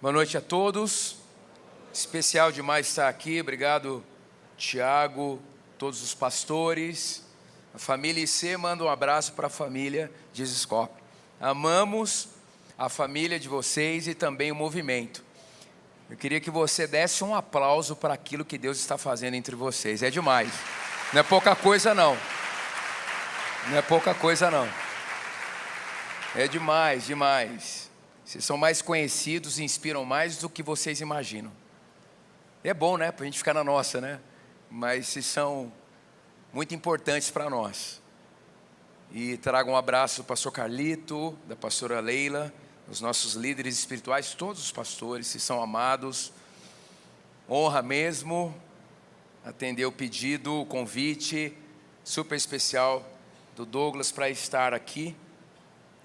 Boa noite a todos. Especial demais estar aqui. Obrigado, Tiago, todos os pastores. A família IC manda um abraço para a família de Ziscope. Amamos a família de vocês e também o movimento. Eu queria que você desse um aplauso para aquilo que Deus está fazendo entre vocês. É demais. Não é pouca coisa, não. Não é pouca coisa, não. É demais, demais. Vocês são mais conhecidos e inspiram mais do que vocês imaginam. É bom, né? Para a gente ficar na nossa, né? Mas vocês são muito importantes para nós. E trago um abraço do pastor Carlito, da pastora Leila, os nossos líderes espirituais, todos os pastores, vocês são amados. Honra mesmo atender o pedido, o convite super especial do Douglas para estar aqui.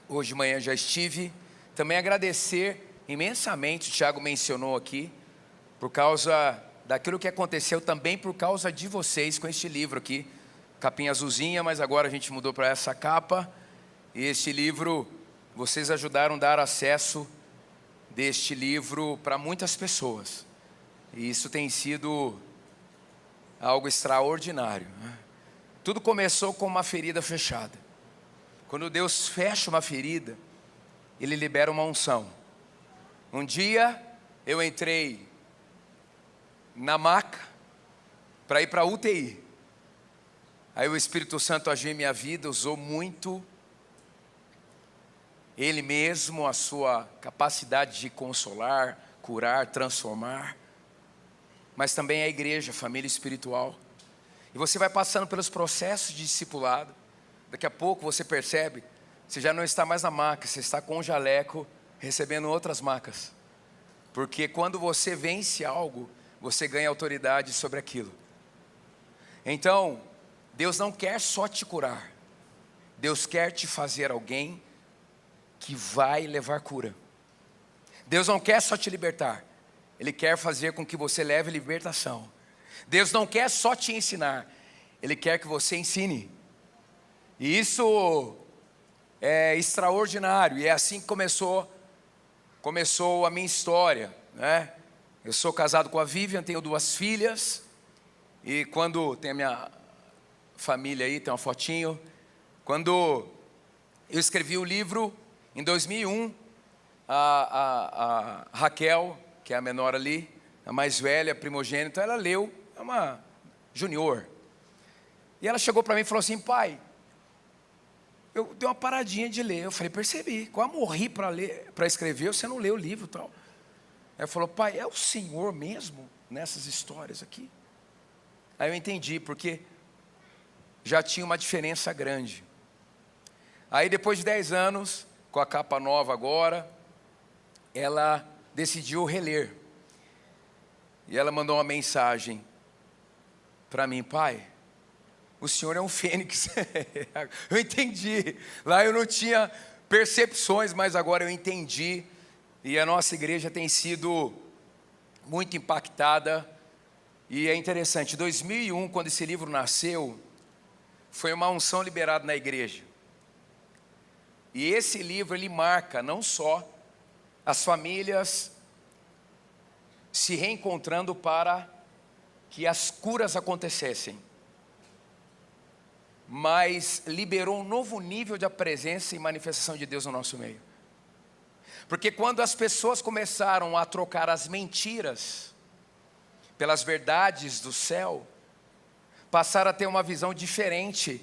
Hoje de manhã já estive. Também agradecer imensamente, o Tiago mencionou aqui, por causa daquilo que aconteceu, também por causa de vocês com este livro aqui, capinha azulzinha, mas agora a gente mudou para essa capa, e este livro, vocês ajudaram a dar acesso deste livro para muitas pessoas, e isso tem sido algo extraordinário, né? Tudo começou com uma ferida fechada. Quando Deus fecha uma ferida, Ele libera uma unção. Um dia eu entrei na maca para ir para a UTI. Aí o Espírito Santo agiu em minha vida, usou muito Ele mesmo, a sua capacidade de consolar, curar, transformar, mas também a igreja, a família espiritual. E você vai passando pelos processos de discipulado. Daqui a pouco você percebe, você já não está mais na maca, você está com um jaleco, recebendo outras macas. Porque quando você vence algo, você ganha autoridade sobre aquilo. Então, Deus não quer só te curar. Deus quer te fazer alguém que vai levar cura. Deus não quer só te libertar. Ele quer fazer com que você leve libertação. Deus não quer só te ensinar. Ele quer que você ensine. E isso é extraordinário. E é assim que começou a minha história, né? Eu sou casado com a Vivian, tenho 2 filhas. E quando tem a minha família aí, tem uma fotinho. Quando eu escrevi o livro, em 2001, a Raquel, que é a menor ali, a mais velha, a primogênita, ela leu, é uma junior. E ela chegou para mim e falou assim: pai, eu dei uma paradinha de ler. Eu falei: percebi, quando eu morri para escrever, você não leu o livro e tal. Ela falou: pai, é o Senhor mesmo nessas histórias aqui? Aí eu entendi, porque já tinha uma diferença grande. Aí depois de 10 anos, com a capa nova agora, ela decidiu reler. E ela mandou uma mensagem para mim: pai, o senhor é um fênix. Eu entendi. Lá eu não tinha percepções, mas agora eu entendi. E a nossa igreja tem sido muito impactada. E é interessante, em 2001, quando esse livro nasceu, foi uma unção liberada na igreja. E esse livro, ele marca não só as famílias se reencontrando para que as curas acontecessem, mas liberou um novo nível de presença e manifestação de Deus no nosso meio. Porque quando as pessoas começaram a trocar as mentiras pelas verdades do céu, passaram a ter uma visão diferente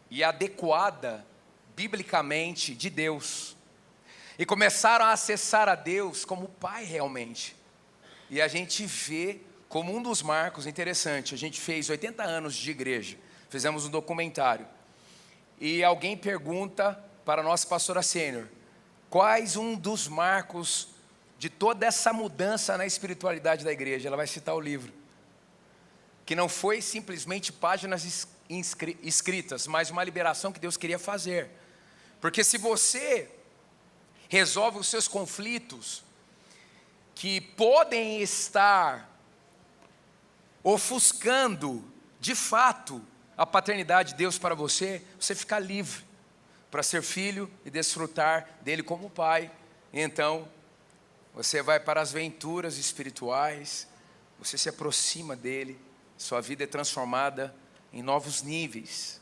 e adequada biblicamente de Deus, e começaram a acessar a Deus como Pai realmente. E a gente vê como um dos marcos interessante. A gente fez 80 anos de igreja, fizemos um documentário, e alguém pergunta para a nossa pastora sênior: quais um dos marcos de toda essa mudança na espiritualidade da igreja? Ela vai citar o livro, que não foi simplesmente páginas escritas, mas uma liberação que Deus queria fazer. Porque se você resolve os seus conflitos, que podem estar ofuscando de fato a paternidade de Deus para você, você fica livre para ser filho e desfrutar dele como pai. E então você vai para as aventuras espirituais, você se aproxima dele, sua vida é transformada em novos níveis.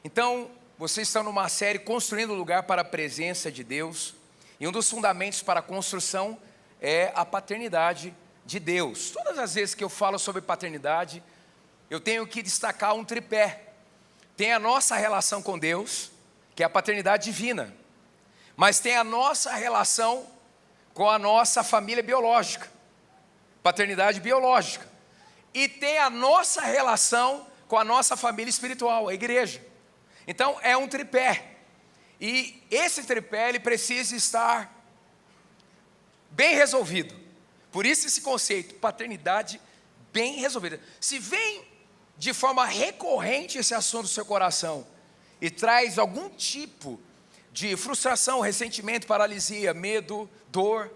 Então, você está numa série Construindo Lugar para a Presença de Deus, e um dos fundamentos para a construção é a paternidade de Deus. Todas as vezes que eu falo sobre paternidade, eu tenho que destacar um tripé. Tem a nossa relação com Deus, que é a paternidade divina, mas tem a nossa relação com a nossa família biológica, paternidade biológica, e tem a nossa relação com a nossa família espiritual, a igreja. Então é um tripé, e esse tripé ele precisa estar bem resolvido. Por isso esse conceito, paternidade bem resolvida. Se vem de forma recorrente esse assunto do seu coração e traz algum tipo de frustração, ressentimento, paralisia, medo, dor,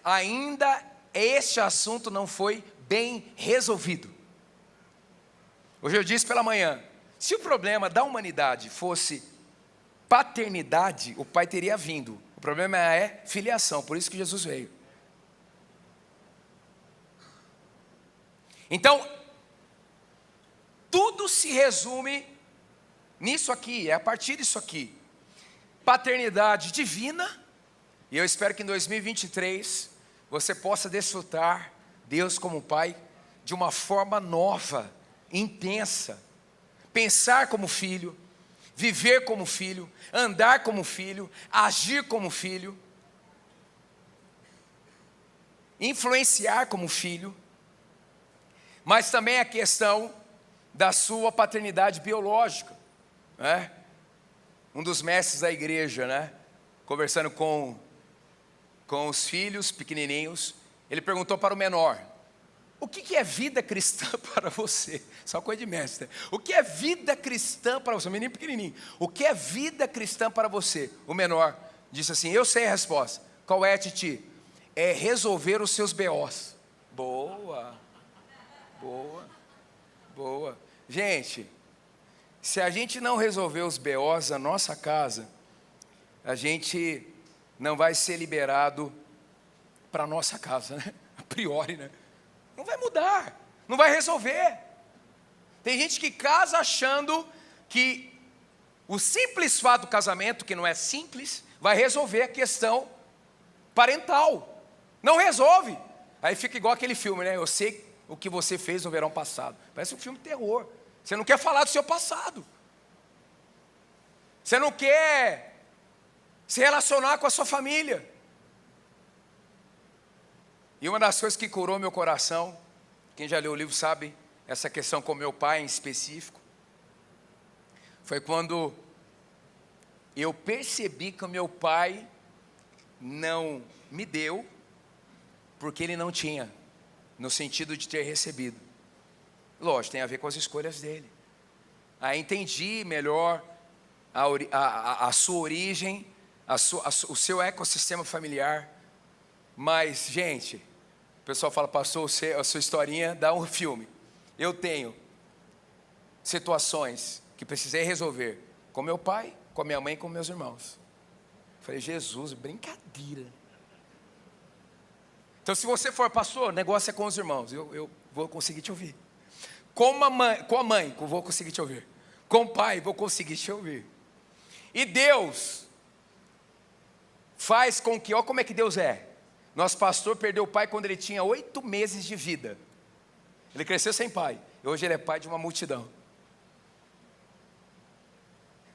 ainda este assunto não foi bem resolvido. Hoje eu disse pela manhã, se o problema da humanidade fosse paternidade, o pai teria vindo. O problema é filiação, por isso que Jesus veio. Então, tudo se resume nisso aqui, é a partir disso aqui. Paternidade divina, e eu espero que em 2023 você possa desfrutar Deus como Pai de uma forma nova, intensa. Pensar como filho, viver como filho, andar como filho, agir como filho, influenciar como filho, mas também a questão da sua paternidade biológica, né? Um dos mestres da igreja, né? Conversando com os filhos pequenininhos, ele perguntou para o menor: o que é vida cristã para você? Só coisa de mestre. O que é vida cristã para você? O menino pequenininho. O que é vida cristã para você? O menor disse assim: eu sei a resposta. Qual é, titi? É resolver os seus BOs. Boa. Boa. Boa. Gente, se a gente não resolver os BOs da nossa casa, a gente não vai ser liberado para a nossa casa, né? A priori, né? Não vai mudar, não vai resolver. Tem gente que casa achando que o simples fato do casamento, que não é simples, vai resolver a questão parental. Não resolve. Aí fica igual aquele filme, né? Eu sei o que você fez no verão passado. Parece um filme de terror. Você não quer falar do seu passado. Você não quer se relacionar com a sua família. E uma das coisas que curou meu coração, quem já leu o livro sabe, essa questão com meu pai em específico, foi quando eu percebi que o meu pai não me deu, porque ele não tinha, no sentido de ter recebido. Lógico, tem a ver com as escolhas dele. Aí entendi melhor a sua origem, o seu ecossistema familiar. Mas, gente, o pessoal fala: pastor, a sua historinha dá um filme. Eu tenho situações que precisei resolver com meu pai, com a minha mãe e com meus irmãos. Falei: Jesus, brincadeira. Então, se você for pastor, o negócio é com os irmãos, eu vou conseguir te ouvir. Com a mãe, vou conseguir te ouvir. Com o pai, vou conseguir te ouvir. E Deus faz com que, olha como é que Deus é. Nosso pastor perdeu o pai quando ele tinha 8 meses de vida. Ele cresceu sem pai, e hoje ele é pai de uma multidão.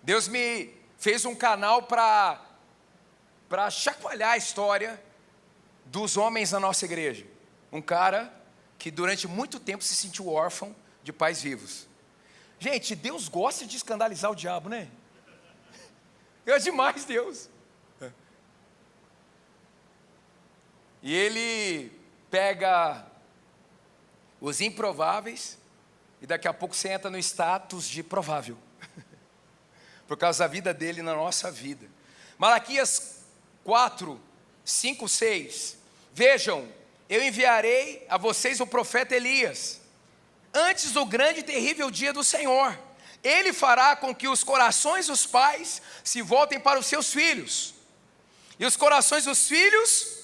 Deus me fez um canal para chacoalhar a história dos homens na nossa igreja. Um cara que durante muito tempo se sentiu órfão de pais vivos. Gente, Deus gosta de escandalizar o diabo, né? É demais Deus. E ele pega os improváveis e daqui a pouco você entra no status de provável. Por causa da vida dele na nossa vida. Malaquias 4, 5, 6. Vejam, eu enviarei a vocês o profeta Elias, antes do grande e terrível dia do Senhor. Ele fará com que os corações dos pais se voltem para os seus filhos, e os corações dos filhos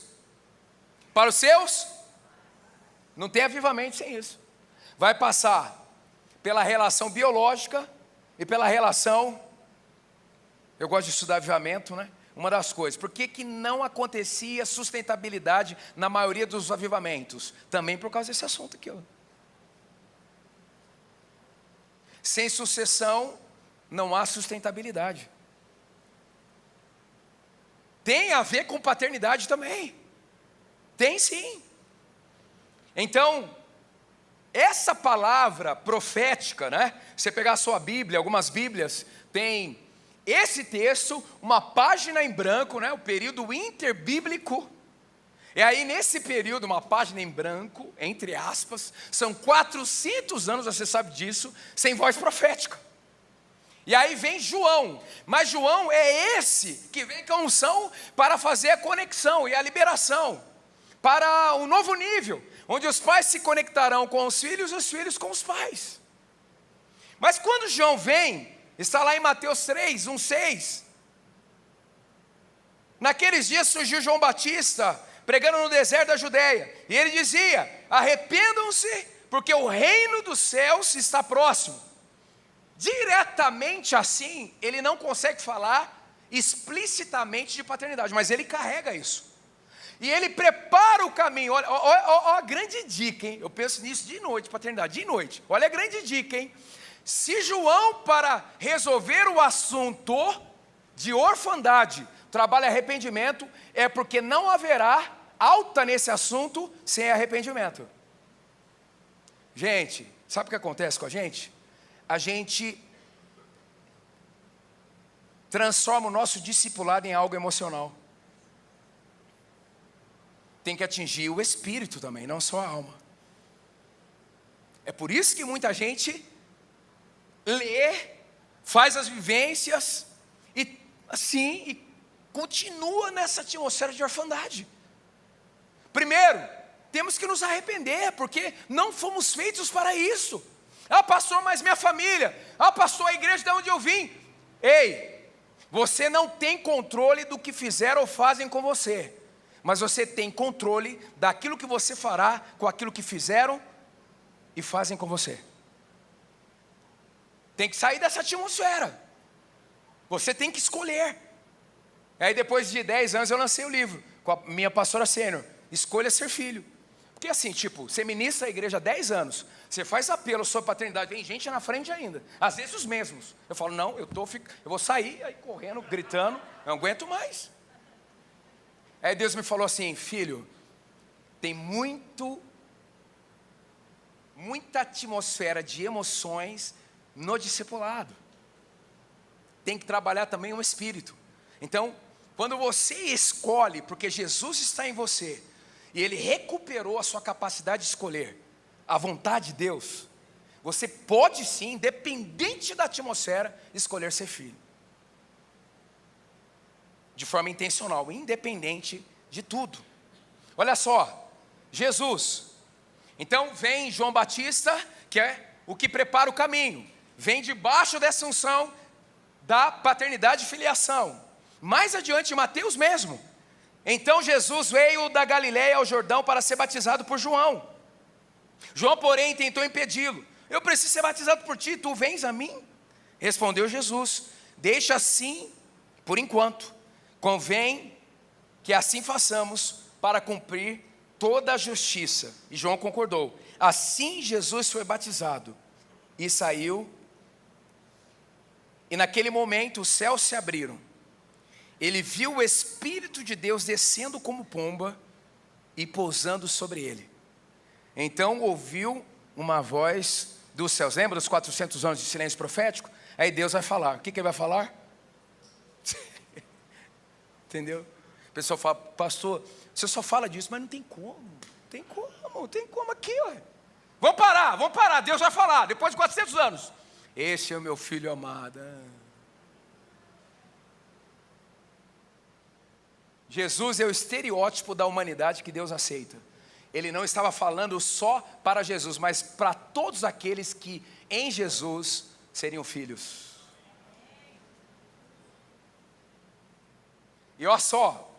Para os seus, não tem avivamento sem isso. Vai passar pela relação biológica e pela relação, eu gosto de estudar avivamento, né? Uma das coisas, por que não acontecia sustentabilidade na maioria dos avivamentos? Também por causa desse assunto aqui, ó. Sem sucessão, não há sustentabilidade. Tem a ver com paternidade também. Tem sim. Então, essa palavra profética, né? Você pegar a sua Bíblia, algumas Bíblias, tem esse texto, uma página em branco, né? O período interbíblico. E aí nesse período, uma página em branco, entre aspas, são 400 anos, você sabe disso, sem voz profética. E aí vem João, mas João é esse que vem com a unção para fazer a conexão e a liberação, para um novo nível, onde os pais se conectarão com os filhos e os filhos com os pais. Mas quando João vem, está lá em Mateus 3, 1, 6, naqueles dias surgiu João Batista, pregando no deserto da Judeia, e ele dizia: arrependam-se, porque o reino dos céus está próximo. Diretamente assim, ele não consegue falar explicitamente de paternidade, mas ele carrega isso. E ele prepara o caminho. Olha a grande dica, hein? Eu penso nisso de noite, paternidade, de noite. Olha a grande dica, hein? Se João, para resolver o assunto de orfandade, trabalha arrependimento, é porque não haverá alta nesse assunto sem arrependimento. Gente, sabe o que acontece com a gente? A gente transforma o nosso discipulado em algo emocional. Tem que atingir o espírito também, não só a alma. É por isso que muita gente lê, faz as vivências e assim, e continua nessa atmosfera de orfandade. Primeiro, temos que nos arrepender, porque não fomos feitos para isso. Ah, pastor, mas minha família. Ah, pastor, a igreja de onde eu vim. Ei, você não tem controle do que fizeram ou fazem com você, mas você tem controle daquilo que você fará com aquilo que fizeram e fazem com você. Tem que sair dessa atmosfera. Você tem que escolher. Aí depois de 10 anos eu lancei o livro com a minha pastora sênior, Escolha Ser Filho. Porque assim, tipo, você ministra a igreja há 10 anos, você faz apelo sobre paternidade, vem gente na frente ainda, às vezes os mesmos. Eu falo, não, eu vou sair aí correndo, gritando, eu não aguento mais. Aí Deus me falou assim: filho, tem muita atmosfera de emoções no discipulado. Tem que trabalhar também o espírito. Então, quando você escolhe, porque Jesus está em você, e Ele recuperou a sua capacidade de escolher a vontade de Deus, você pode sim, independente da atmosfera, escolher ser filho. De forma intencional, independente de tudo. Olha só, Jesus. Então vem João Batista, que é o que prepara o caminho. Vem debaixo dessa unção da paternidade e filiação. Mais adiante, Mateus mesmo. Então Jesus veio da Galileia ao Jordão para ser batizado por João. João, porém, tentou impedi-lo. Eu preciso ser batizado por ti, tu vens a mim? Respondeu Jesus: deixa assim por enquanto. Convém que assim façamos para cumprir toda a justiça. E João concordou. Assim Jesus foi batizado e saiu. E naquele momento os céus se abriram. Ele viu o Espírito de Deus descendo como pomba e pousando sobre ele. Então ouviu uma voz dos céus. Lembra dos 400 anos de silêncio profético? Aí Deus vai falar. O que ele vai falar? Entendeu? O pessoal fala: pastor, você só fala disso, mas não tem como. Tem como aqui, ué. Vamos parar. Deus vai falar, depois de 400 anos. Esse é o meu filho amado. Jesus é o estereótipo da humanidade que Deus aceita. Ele não estava falando só para Jesus, mas para todos aqueles que em Jesus seriam filhos. E olha só,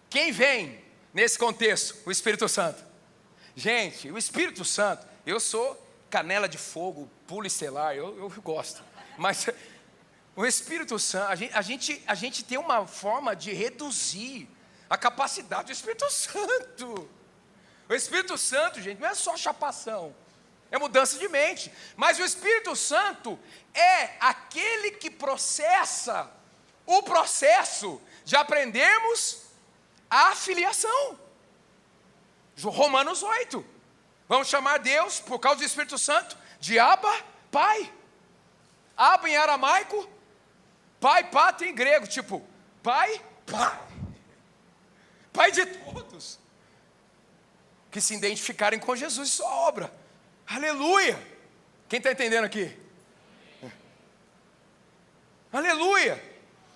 quem vem nesse contexto? O Espírito Santo. Gente, o Espírito Santo, eu sou canela de fogo, pulo estelar, eu gosto. Mas o Espírito Santo, a gente tem uma forma de reduzir a capacidade do Espírito Santo. O Espírito Santo, gente, não é só chapação, é mudança de mente. Mas o Espírito Santo é aquele que processa o processo de aprendermos a filiação. Romanos 8. Vamos chamar Deus, por causa do Espírito Santo, de Abba, Pai. Abba em aramaico, Pai, Pátria em grego, tipo, Pai, Pai. Pai de todos. Que se identificarem com Jesus e sua obra. Aleluia! Quem está entendendo aqui? Aleluia!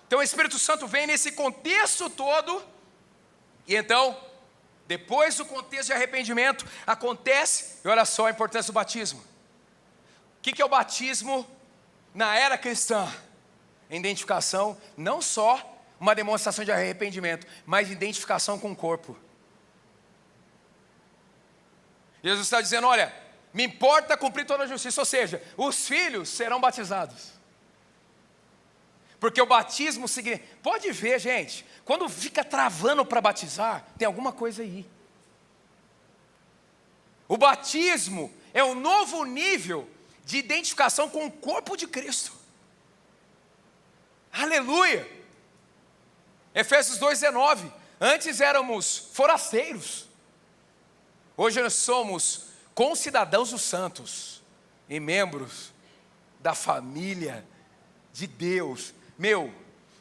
Então o Espírito Santo vem nesse contexto todo. E então, depois do contexto de arrependimento, acontece, e olha só a importância do batismo. O que é o batismo na era cristã? Identificação, não só uma demonstração de arrependimento, mas identificação com o corpo. Jesus está dizendo, olha, me importa cumprir toda a justiça, ou seja, os filhos serão batizados. Porque o batismo significa, pode ver, gente, quando fica travando para batizar, tem alguma coisa aí. O batismo é um novo nível de identificação com o corpo de Cristo. Aleluia! Efésios 2,19, antes éramos forasteiros, hoje nós somos concidadãos dos santos e membros da família de Deus. Meu,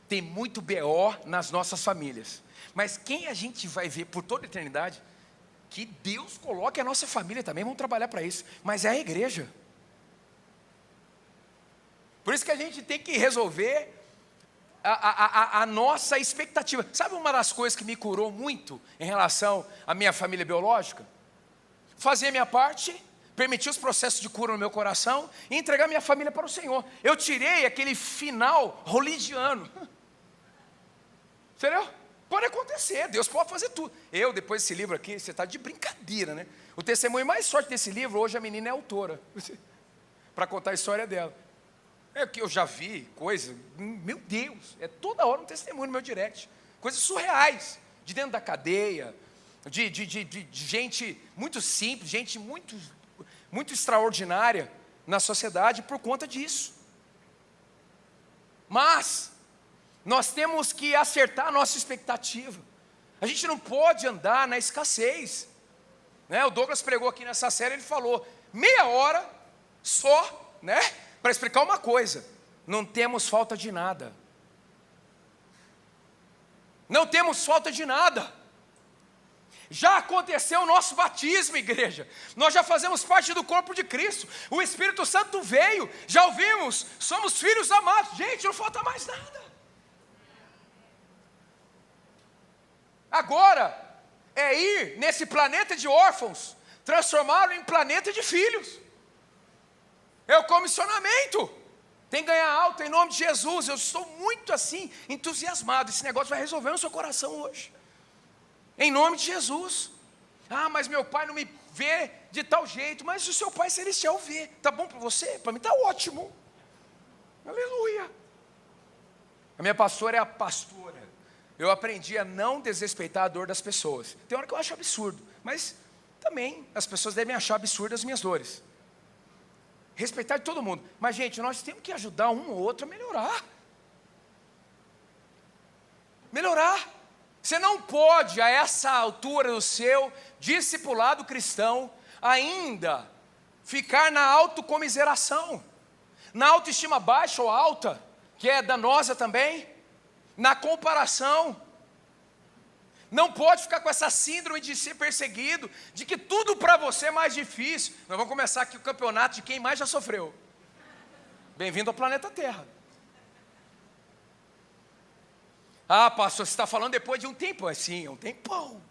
tem muito BO nas nossas famílias, mas quem a gente vai ver por toda a eternidade, que Deus coloque a nossa família também, vamos trabalhar para isso, mas é a igreja. Por isso que a gente tem que resolver a nossa expectativa. Sabe uma das coisas que me curou muito em relação à minha família biológica? Fazer a minha parte, permitir os processos de cura no meu coração e entregar minha família para o Senhor. Eu tirei aquele final religiano. Entendeu? Pode acontecer, Deus pode fazer tudo. Depois desse livro aqui, você está de brincadeira, né? O testemunho mais forte desse livro, hoje a menina é autora, para contar a história dela. É que eu já vi coisa, meu Deus, é toda hora um testemunho no meu direct. Coisas surreais, de dentro da cadeia, de gente muito simples, gente muito extraordinária na sociedade por conta disso. Mas nós temos que acertar a nossa expectativa. A gente não pode andar na escassez, né? O Douglas pregou aqui nessa série, ele falou meia hora só, né, para explicar uma coisa: não temos falta de nada. Não temos falta de nada. Já aconteceu o nosso batismo, igreja. Nós já fazemos parte do corpo de Cristo. O Espírito Santo veio, já ouvimos, somos filhos amados. Gente, não falta mais nada. Agora é ir nesse planeta de órfãos, transformá-lo em planeta de filhos. É o comissionamento. Tem que ganhar alta em nome de Jesus. Eu estou muito assim entusiasmado. Esse negócio vai resolver no seu coração hoje, em nome de Jesus. Ah, mas meu pai não me vê de tal jeito. Mas o seu pai celestial vê. Tá bom para você? Para mim está ótimo. Aleluia. A minha pastora é a pastora. Eu aprendi a não desrespeitar a dor das pessoas. Tem hora que eu acho absurdo, mas também as pessoas devem achar absurdas as minhas dores. Respeitar de todo mundo. Mas, gente, nós temos que ajudar um ou outro a melhorar. Melhorar. Você não pode, a essa altura do seu discipulado cristão, ainda ficar na autocomiseração, na autoestima baixa ou alta, que é danosa também, na comparação. Não pode ficar com essa síndrome de ser perseguido, de que tudo para você é mais difícil. Nós vamos começar aqui o campeonato de quem mais já sofreu. Bem-vindo ao planeta Terra. Ah, pastor, você está falando depois de um tempo. Sim, um tempão.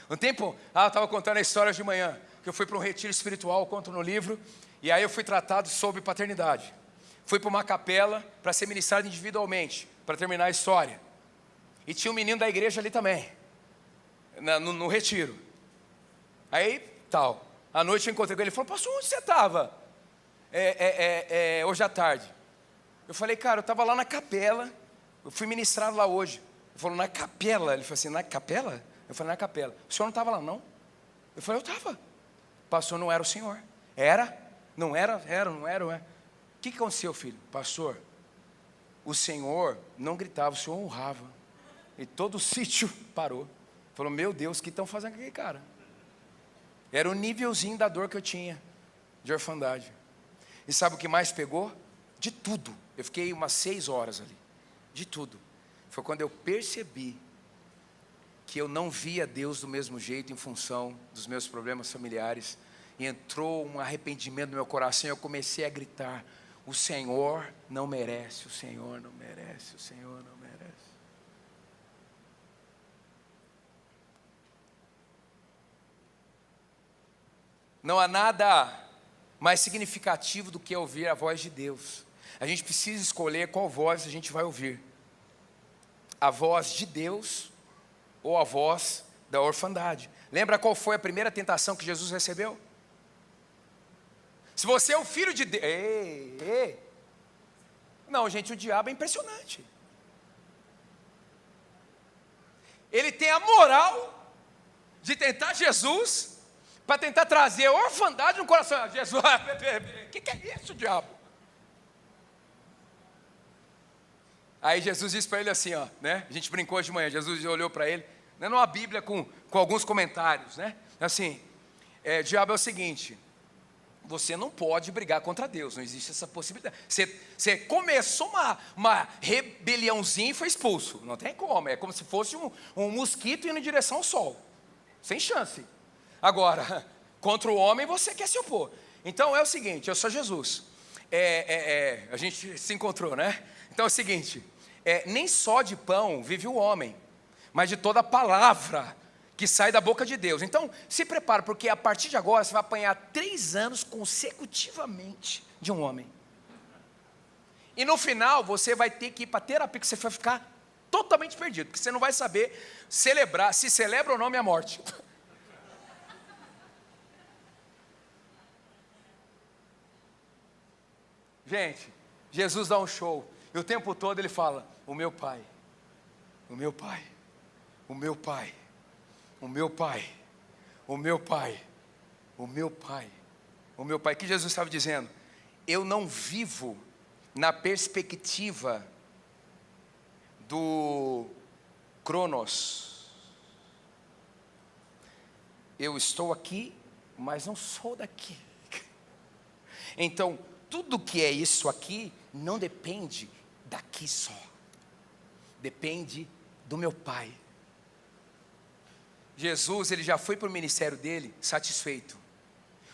Um tempo. Eu estava contando a história de manhã, que eu fui para um retiro espiritual, conto no livro, e aí eu fui tratado sobre paternidade. Fui para uma capela para ser ministrado individualmente, para terminar a história. E tinha um menino da igreja ali também. no retiro. Aí, tal. À noite eu encontrei com ele, ele falou, pastor, onde você estava? Hoje à tarde. Eu falei, cara, eu estava lá na capela, eu fui ministrado lá hoje. Ele falou, na capela? Ele falou assim, na capela? Eu falei, na capela. O senhor não estava lá, não? Eu falei, eu estava. Pastor, não era o senhor. Era? Não era? Era, não era? O que aconteceu, filho? Pastor, o senhor não gritava, o senhor honrava. E todo o sítio parou. Falou, meu Deus, o que estão fazendo aqui, cara? Era o nívelzinho da dor que eu tinha, de orfandade. E sabe o que mais pegou? De tudo. Eu fiquei umas 6 horas ali. De tudo. Foi quando eu percebi que eu não via Deus do mesmo jeito em função dos meus problemas familiares. E entrou um arrependimento no meu coração e eu comecei a gritar, o Senhor não merece, o Senhor não merece, o Senhor não merece. Não há nada mais significativo do que ouvir a voz de Deus. A gente precisa escolher qual voz a gente vai ouvir. A voz de Deus ou a voz da orfandade. Lembra qual foi a primeira tentação que Jesus recebeu? Se você é o filho de Deus... Não, gente, o diabo é impressionante. Ele tem a moral de tentar Jesus, para tentar trazer a orfandade no coração. Jesus, o que é isso, diabo? Aí Jesus disse para ele assim, ó, né? A gente brincou hoje de manhã, Jesus olhou para ele, né, numa Bíblia com alguns comentários, né? Assim, diabo é o seguinte, você não pode brigar contra Deus, não existe essa possibilidade. Você começou uma rebeliãozinha e foi expulso, não tem como, é como se fosse um mosquito indo em direção ao sol, sem chance. Agora, contra o homem você quer se opor. Então é o seguinte, eu sou Jesus, a gente se encontrou, né? Então é o seguinte, nem só de pão vive o homem, mas de toda palavra que sai da boca de Deus. Então se prepara, porque a partir de agora você vai apanhar 3 anos consecutivamente de um homem. E no final você vai ter que ir para terapia, que você vai ficar totalmente perdido, porque você não vai saber celebrar, se celebra ou não minha morte. Gente, Jesus dá um show, e o tempo todo ele fala, o meu Pai, o meu Pai, o meu Pai, o meu Pai, o meu Pai, o meu Pai, o meu Pai. O que Jesus estava dizendo? Eu não vivo na perspectiva do Cronos. Eu estou aqui, mas não sou daqui. Então, tudo que é isso aqui não depende daqui só. Depende do meu Pai. Jesus, ele já foi para o ministério dele satisfeito.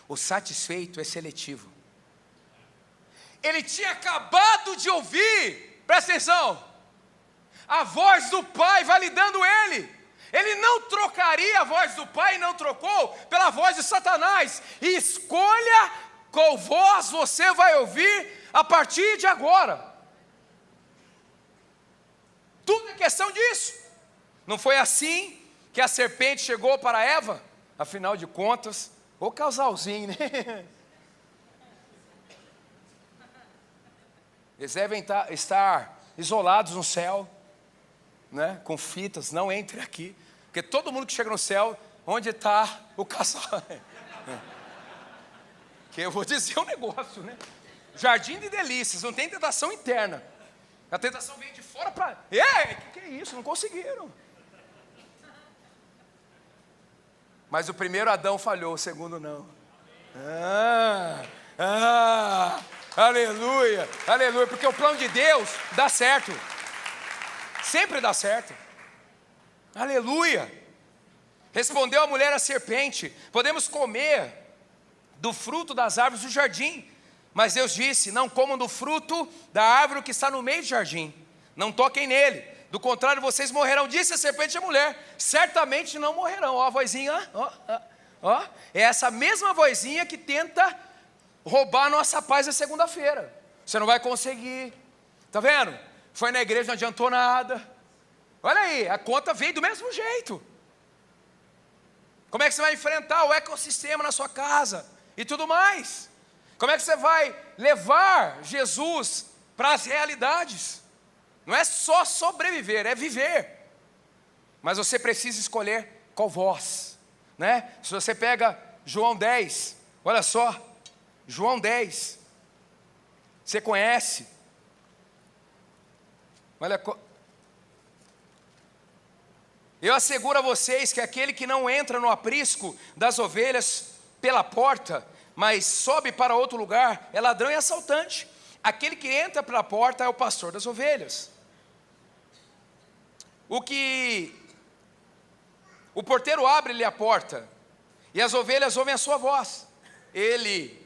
O satisfeito é seletivo. Ele tinha acabado de ouvir, presta atenção, a voz do Pai validando ele. Ele não trocaria a voz do Pai, e não trocou pela voz de Satanás. E escolha qual voz você vai ouvir a partir de agora. Tudo é questão disso. Não foi assim que a serpente chegou para Eva? Afinal de contas, o casalzinho, né? Eles devem estar isolados no céu, né? Com fitas, não entre aqui. Porque todo mundo que chega no céu, onde está o casal? Que eu vou dizer um negócio, né? Jardim de delícias, não tem tentação interna. A tentação vem de fora para... que é isso? Não conseguiram. Mas o primeiro Adão falhou, o segundo não. Aleluia, aleluia. Porque o plano de Deus dá certo. Sempre dá certo. Aleluia. Respondeu a mulher à serpente: podemos comer do fruto das árvores do jardim. Mas Deus disse: não comam do fruto da árvore que está no meio do jardim. Não toquem nele, do contrário vocês morrerão. Disse a serpente à mulher: certamente não morrerão. Ó a vozinha, ó. É essa mesma vozinha que tenta roubar a nossa paz na segunda-feira. Você não vai conseguir. Tá vendo? Foi na igreja, não adiantou nada. Olha aí, a conta veio do mesmo jeito. Como é que você vai enfrentar o ecossistema na sua casa e tudo mais? Como é que você vai levar Jesus para as realidades? Não é só sobreviver, é viver. Mas você precisa escolher qual voz, né? Se você pega João 10, olha só, João 10, você conhece? Olha, eu asseguro a vocês que aquele que não entra no aprisco das ovelhas pela porta, mas sobe para outro lugar, é ladrão e assaltante. Aquele que entra pela porta é o pastor das ovelhas. O porteiro abre-lhe a porta, e as ovelhas ouvem a sua voz. Ele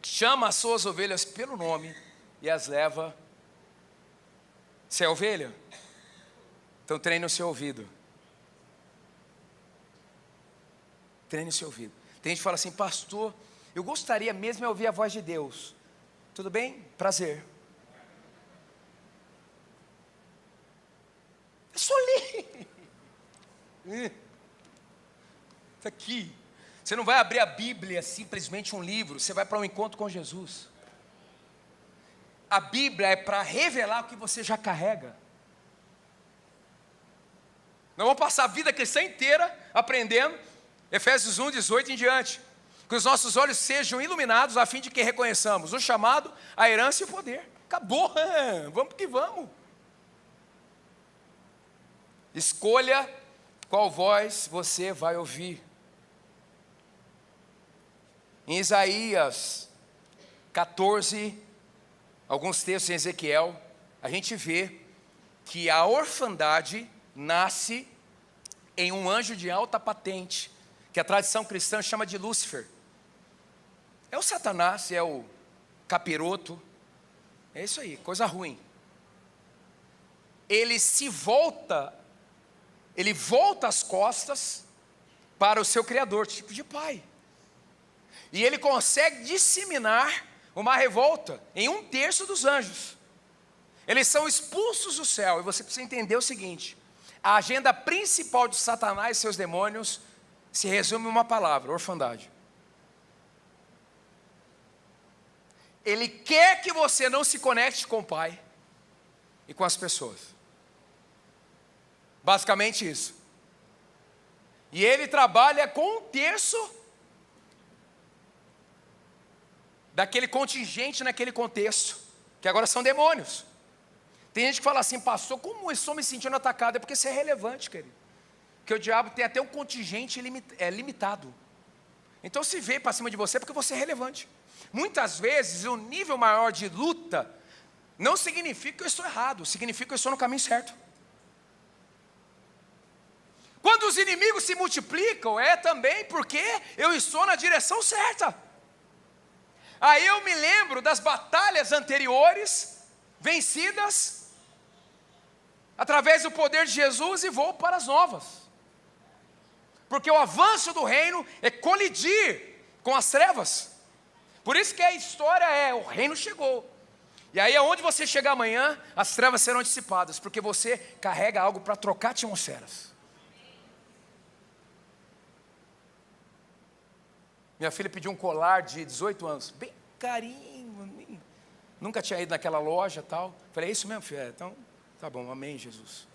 chama as suas ovelhas pelo nome e as leva. Você é ovelha? Então treine o seu ouvido. Treine o seu ouvido. Tem gente que fala assim: pastor, eu gostaria mesmo de ouvir a voz de Deus. Tudo bem? Prazer. É só ler. Isso aqui. Você não vai abrir a Bíblia simplesmente um livro. Você vai para um encontro com Jesus. A Bíblia é para revelar o que você já carrega. Nós vamos passar a vida cristã inteira aprendendo Efésios 1, 18 em diante. Que os nossos olhos sejam iluminados a fim de que reconheçamos o chamado, a herança e o poder. Acabou, vamos que vamos. Escolha qual voz você vai ouvir. Em Isaías 14, alguns textos em Ezequiel, a gente vê que a orfandade nasce em um anjo de alta patente, que a tradição cristã chama de Lúcifer. É o Satanás, é o capiroto, é isso aí, coisa ruim. Ele volta as costas para o seu Criador, tipo de pai. E ele consegue disseminar uma revolta em 1/3 dos anjos. Eles são expulsos do céu, e você precisa entender o seguinte: a agenda principal de Satanás e seus demônios se resume em uma palavra: orfandade. Ele quer que você não se conecte com o Pai e com as pessoas. Basicamente isso. E ele trabalha com 1/3 daquele contingente naquele contexto, que agora são demônios. Tem gente que fala assim: pastor, como eu estou me sentindo atacado? É porque você é relevante, querido. Porque o diabo tem até um contingente limitado. Então se vê para cima de você porque você é relevante. Muitas vezes o nível maior de luta não significa que eu estou errado, significa que eu estou no caminho certo. Quando os inimigos se multiplicam, é também porque eu estou na direção certa. Aí eu me lembro das batalhas anteriores, vencidas, através do poder de Jesus, e vou para as novas. Porque o avanço do reino é colidir com as trevas. Por isso que a história é: o reino chegou. E aí aonde você chegar amanhã, as trevas serão dissipadas, porque você carrega algo para trocar atmosferas. Minha filha pediu um colar de 18 anos, bem carinho, nunca tinha ido naquela loja e tal. Falei: é isso mesmo, filha? Então, tá bom, amém, Jesus.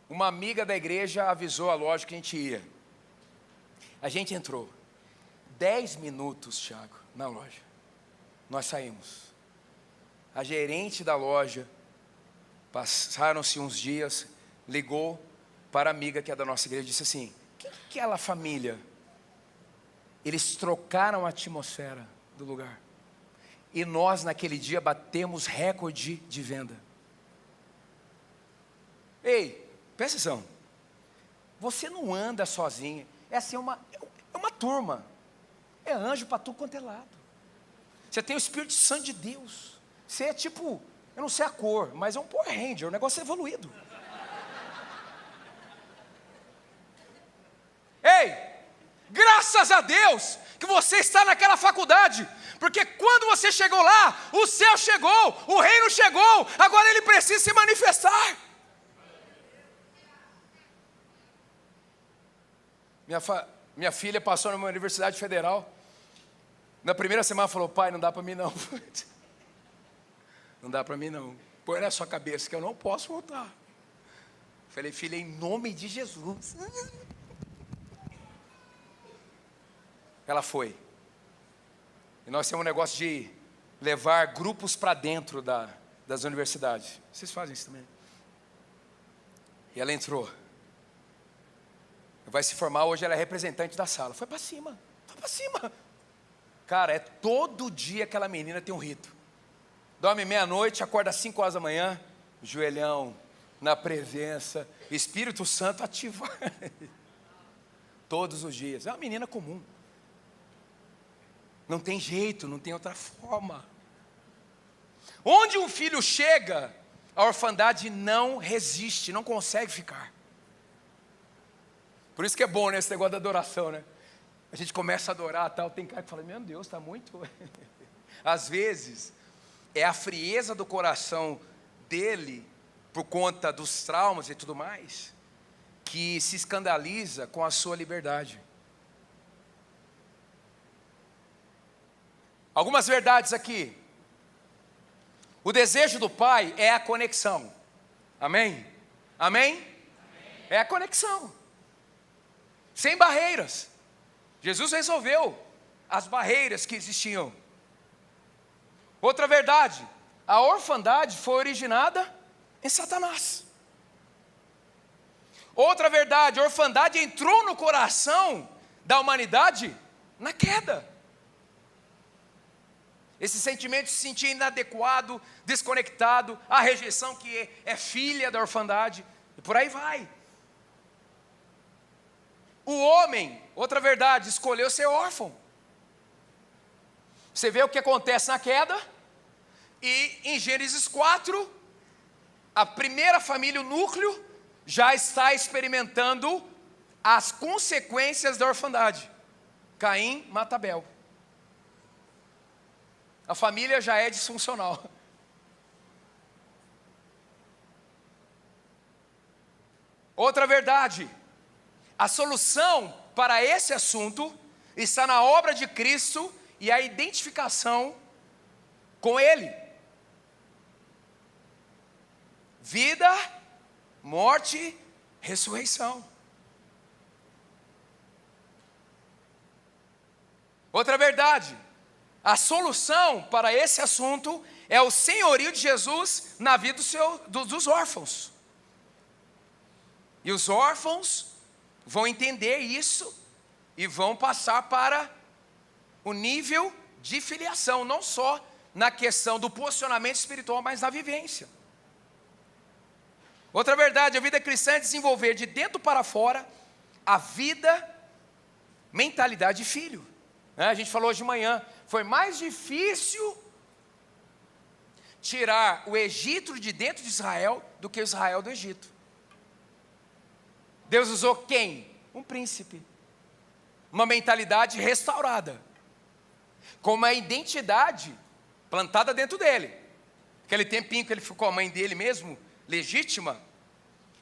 Uma amiga da igreja avisou a loja que a gente ia. A gente entrou. 10 minutos, Thiago, na loja. Nós saímos. A gerente da loja, passaram-se uns dias, ligou para a amiga que é da nossa igreja e disse assim: quem é aquela família? Eles trocaram a atmosfera do lugar. E nós naquele dia batemos recorde de venda. Ei, presta atenção. Você não anda sozinho. Essa é uma turma. É anjo para tudo quanto é lado. Você tem o Espírito Santo de Deus. Você é tipo, eu não sei a cor, mas é um Power Ranger, um negócio evoluído. Ei, graças a Deus que você está naquela faculdade, porque quando você chegou lá, o céu chegou, o reino chegou, agora ele precisa se manifestar. Minha filha passou numa universidade federal. Na primeira semana falou: pai, não dá para mim não. Não dá para mim não. Põe na sua cabeça que eu não posso voltar. Falei: filha, em nome de Jesus. Ela foi. E nós temos um negócio de levar grupos para dentro das universidades. Vocês fazem isso também? E ela entrou. Vai se formar, hoje ela é representante da sala. Foi para cima, foi para cima. Cara, é todo dia aquela menina tem um rito. Dorme meia-noite, acorda às 5 horas da manhã, joelhão, na presença, Espírito Santo ativa. Todos os dias. É uma menina comum. Não tem jeito, não tem outra forma. Onde um filho chega, a orfandade não resiste, não consegue ficar. Por isso que é bom, né, esse negócio da adoração, né? A gente começa a adorar, tal, tem cara que fala: meu Deus, está muito... Às vezes, é a frieza do coração dele, por conta dos traumas e tudo mais, que se escandaliza com a sua liberdade. Algumas verdades aqui. O desejo do pai é a conexão. Amém? Amém? É a conexão. Sem barreiras. Jesus resolveu as barreiras que existiam. Outra verdade, a orfandade foi originada em Satanás. Outra verdade, a orfandade entrou no coração da humanidade na queda. Esse sentimento de se sentir inadequado, desconectado, a rejeição que é filha da orfandade, e por aí vai. O homem, outra verdade, escolheu ser órfão. Você vê o que acontece na queda, e em Gênesis 4, a primeira família, o núcleo, já está experimentando as consequências da orfandade. Caim mata Abel. A família já é disfuncional. Outra verdade, a solução para esse assunto está na obra de Cristo e a identificação com Ele. Vida, morte, ressurreição. Outra verdade, a solução para esse assunto é o senhorio de Jesus na vida dos órfãos. E os órfãos vão entender isso e vão passar para o nível de filiação, não só na questão do posicionamento espiritual, mas na vivência. Outra verdade, a vida cristã é desenvolver de dentro para fora a vida, mentalidade de filho. A gente falou hoje de manhã, foi mais difícil tirar o Egito de dentro de Israel do que Israel do Egito. Deus usou quem? Um príncipe. Uma mentalidade restaurada, com uma identidade plantada dentro dele. Aquele tempinho que ele ficou com a mãe dele mesmo, legítima,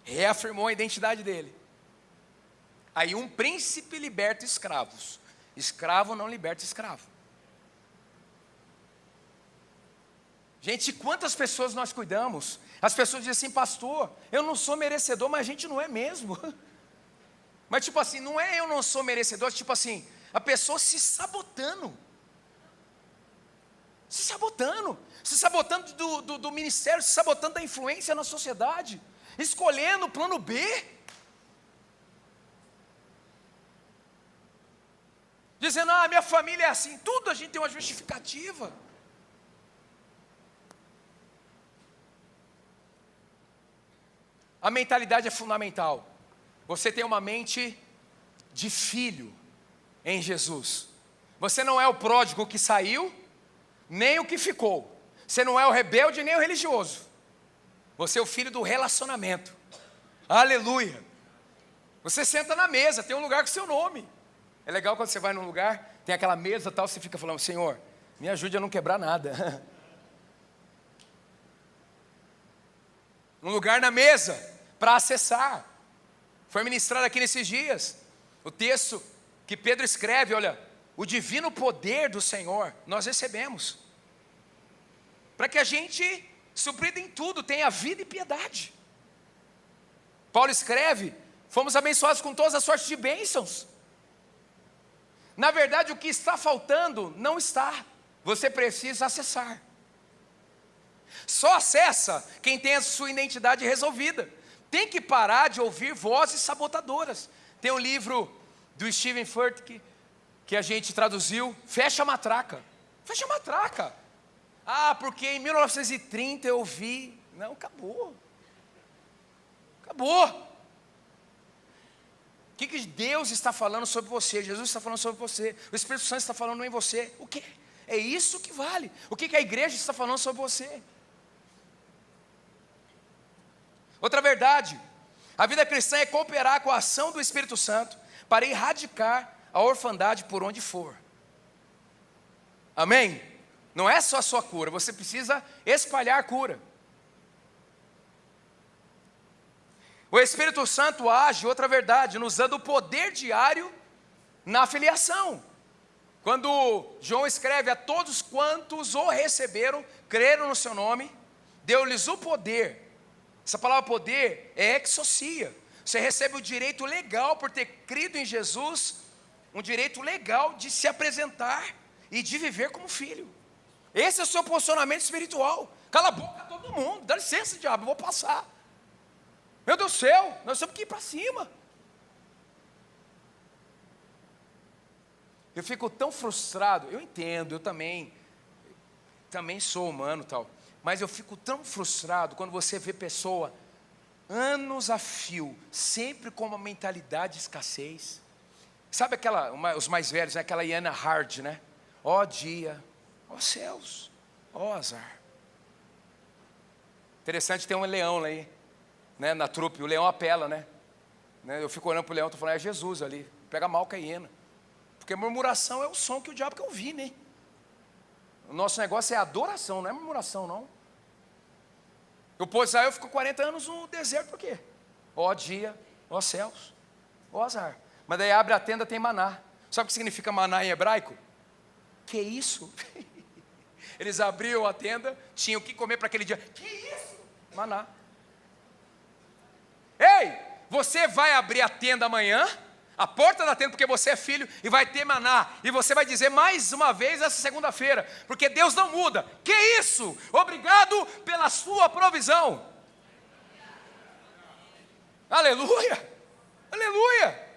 reafirmou a identidade dele. Aí um príncipe liberta escravos. Escravo não liberta escravo. Gente, quantas pessoas nós cuidamos? As pessoas dizem assim: pastor, eu não sou merecedor, mas a gente não é mesmo. Mas tipo assim, não é eu não sou merecedor, tipo assim, a pessoa se sabotando. Se sabotando do ministério, se sabotando da influência na sociedade, escolhendo o plano B. Dizendo: minha família é assim, tudo a gente tem uma justificativa. A mentalidade é fundamental. Você tem uma mente de filho em Jesus. Você não é o pródigo que saiu, nem o que ficou. Você não é o rebelde, nem o religioso. Você é o filho do relacionamento. Aleluia. Você senta na mesa, tem um lugar com seu nome. É legal quando você vai num lugar, tem aquela mesa e tal, você fica falando: Senhor, me ajude a não quebrar nada. Um lugar na mesa para acessar. Foi ministrado aqui nesses dias. O texto que Pedro escreve, olha, o divino poder do Senhor nós recebemos, para que a gente, suprido em tudo, tenha vida e piedade. Paulo escreve, fomos abençoados com todas as sortes de bênçãos. Na verdade, o que está faltando não está, você precisa acessar. Só acessa quem tem a sua identidade resolvida. Tem que parar de ouvir vozes sabotadoras. Tem um livro do Steven Furtick que a gente traduziu, Fecha a Matraca. Fecha a matraca. Ah, porque em 1930 eu ouvi. Não, acabou. Acabou. O que Deus está falando sobre você? Jesus está falando sobre você. O Espírito Santo está falando em você. O que? É isso que vale. O que a igreja está falando sobre você? Outra verdade, a vida cristã é cooperar com a ação do Espírito Santo para erradicar a orfandade por onde for. Amém? Não é só a sua cura, você precisa espalhar a cura. O Espírito Santo age, outra verdade, nos dando o poder diário na filiação. Quando João escreve a todos quantos o receberam, creram no seu nome, deu-lhes o poder. Essa palavra poder é exousia. Você recebe o direito legal por ter crido em Jesus, um direito legal de se apresentar e de viver como filho. Esse é o seu posicionamento espiritual. Cala a boca todo mundo, dá licença, diabo, eu vou passar. Meu Deus do céu, nós temos que ir para cima. Eu fico tão frustrado, eu entendo, eu também sou humano e tal, mas eu fico tão frustrado quando você vê pessoa, anos a fio, sempre com uma mentalidade de escassez. Sabe os mais velhos, né? Aquela Iana Hard, né? Ó dia, ó céus, ó azar. Interessante, tem um leão aí, né, na trupe, o leão apela, né? Eu fico olhando para o leão, estou falando, é Jesus ali, pega mal com a hiena. Porque murmuração é o som que o diabo quer ouvir, né? O nosso negócio é adoração, não é murmuração, não. Eu fico 40 anos no deserto, por quê? Ó dia, ó céus, ó azar. Mas daí abre a tenda, tem maná. Sabe o que significa maná em hebraico? Que isso? Eles abriam a tenda, tinham o que comer para aquele dia. Que isso? Maná. Ei, você vai abrir a tenda amanhã, a porta da tenda, porque você é filho, e vai ter maná, e você vai dizer mais uma vez essa segunda-feira, porque Deus não muda. Que isso? Obrigado pela sua provisão. Aleluia, aleluia.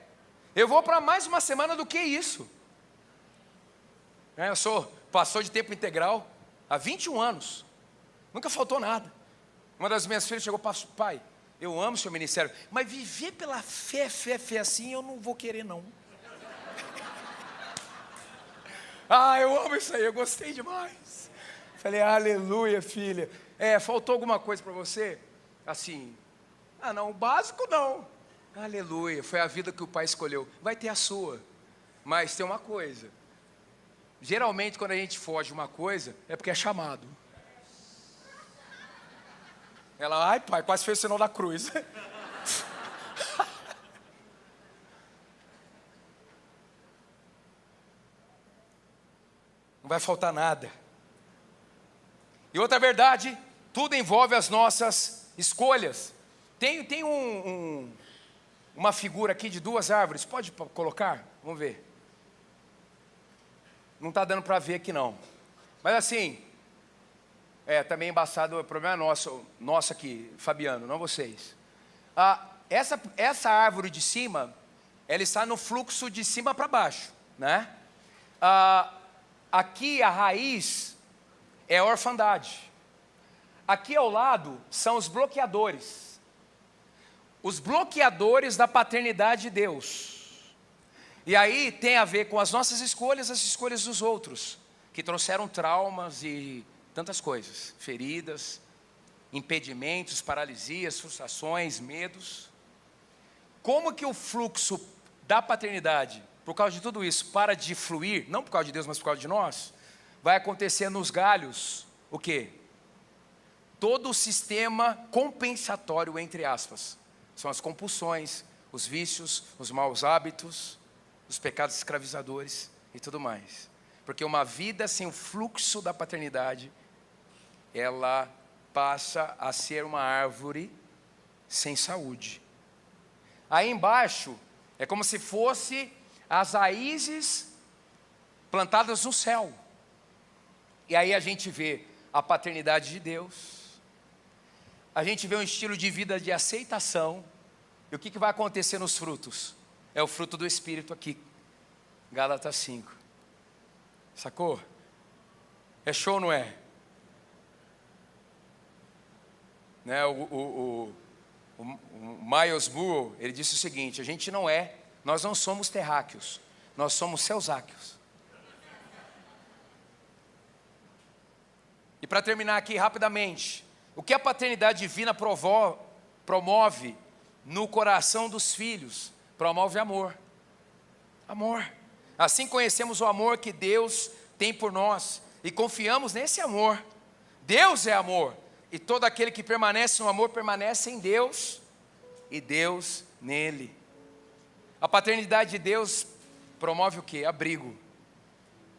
Eu vou para mais uma semana do que isso. Eu sou pastor de tempo integral há 21 anos, nunca faltou nada. Uma das minhas filhas chegou, pai, eu amo o seu ministério, mas viver pela fé assim, eu não vou querer não. Eu amo isso aí, eu gostei demais. Falei, aleluia, filha. Faltou alguma coisa para você? Assim, não, o básico não. Aleluia, foi a vida que o pai escolheu. Vai ter a sua, mas tem uma coisa. Geralmente quando a gente foge de uma coisa, é porque é chamado. Ela, ai pai, quase fez o sinal da cruz. Não vai faltar nada. E outra verdade, tudo envolve as nossas escolhas. Tem uma figura aqui de 2 árvores, pode colocar? Vamos ver. Não está dando para ver aqui não. Mas assim, também embaçado, o problema é nosso aqui, Fabiano, não vocês. Essa árvore de cima, ela está no fluxo de cima para baixo, né? Aqui a raiz é a orfandade. Aqui ao lado são os bloqueadores. Os bloqueadores da paternidade de Deus. E aí tem a ver com as nossas escolhas, as escolhas dos outros, que trouxeram traumas e tantas coisas, feridas, impedimentos, paralisias, frustrações, medos. Como que o fluxo da paternidade, por causa de tudo isso, para de fluir, não por causa de Deus, mas por causa de nós, vai acontecer nos galhos, o quê? Todo o sistema compensatório, entre aspas, são as compulsões, os vícios, os maus hábitos, dos pecados escravizadores e tudo mais. Porque uma vida sem o fluxo da paternidade, ela passa a ser uma árvore sem saúde. Aí embaixo é como se fosse as raízes plantadas no céu. E aí a gente vê a paternidade de Deus, a gente vê um estilo de vida de aceitação. E o que vai acontecer nos frutos? É o fruto do Espírito aqui, Gálatas 5. Sacou? É show, não é? Né? O Miles Moore, ele disse o seguinte: nós não somos terráqueos, nós somos ceusáqueos. E para terminar aqui rapidamente, o que a paternidade divina promove no coração dos filhos? Promove amor. Amor. Assim conhecemos o amor que Deus tem por nós e confiamos nesse amor. Deus é amor, e todo aquele que permanece no amor permanece em Deus e Deus nele. A paternidade de Deus promove o quê? Abrigo.